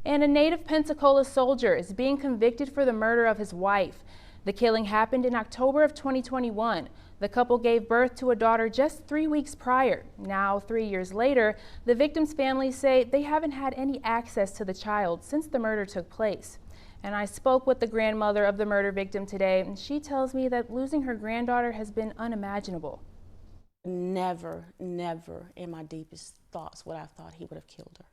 And a native Pensacola soldier is being convicted for the murder of his wife. The killing happened in October of 2021. The couple gave birth to a daughter just 3 weeks prior. Now, 3 years later, the victim's family say they haven't had any access to the child since the murder took place. And I spoke with the grandmother of the murder victim today, and she tells me that losing her granddaughter has been unimaginable. Never in my deepest thoughts would I have thought he would have killed her.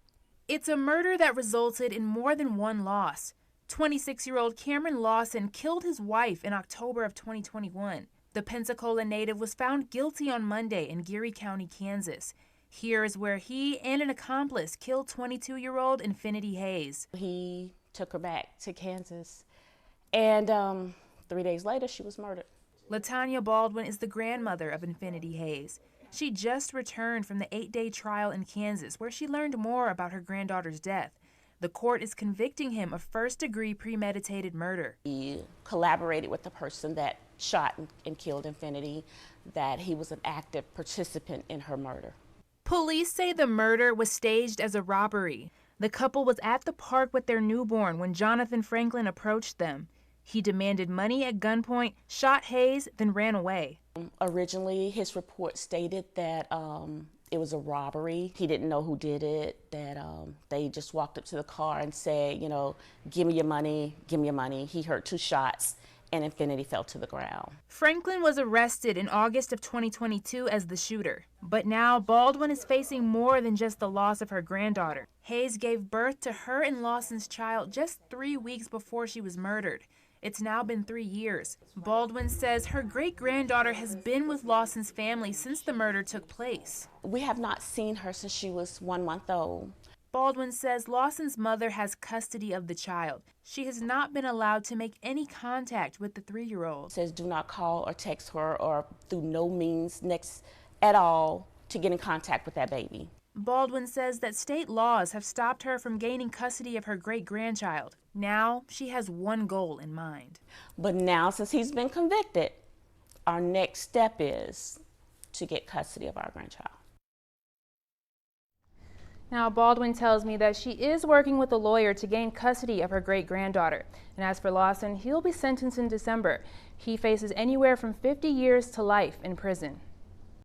It's a murder that resulted in more than one loss. 26-year-old Cameron Lawson killed his wife in October of 2021. The Pensacola native was found guilty on Monday in Geary County, Kansas. Here is where he and an accomplice killed 22-year-old Infinity Hayes. He took her back to Kansas, and 3 days later she was murdered. LaTanya Baldwin is the grandmother of Infinity Hayes. She just returned from the 8-day trial in Kansas where she learned more about her granddaughter's death. The court is convicting him of first-degree premeditated murder. He collaborated with the person that shot and killed Infinity, that he was an active participant in her murder. Police say the murder was staged as a robbery. The couple was at the park with their newborn when Jonathan Franklin approached them. He demanded money at gunpoint, shot Hayes, then ran away. Originally, his report stated that it was a robbery. He didn't know who did it, that they just walked up to the car and said, you know, give me your money, give me your money. He heard 2 shots and Infinity fell to the ground. Franklin was arrested in August of 2022 as the shooter. But now Baldwin is facing more than just the loss of her granddaughter. Hayes gave birth to her and Lawson's child just 3 weeks before she was murdered. It's now been 3 years. Baldwin says her great-granddaughter has been with Lawson's family since the murder took place. We have not seen her since she was 1 month old. Baldwin says Lawson's mother has custody of the child. She has not been allowed to make any contact with the 3-year-old. Says do not call or text her or through no means next at all to get in contact with that baby. Baldwin says that state laws have stopped her from gaining custody of her great-grandchild. Now, she has one goal in mind. But now, since he's been convicted, our next step is to get custody of our grandchild. Now, Baldwin tells me that she is working with a lawyer to gain custody of her great-granddaughter. And as for Lawson, he'll be sentenced in December. He faces anywhere from 50 years to life in prison.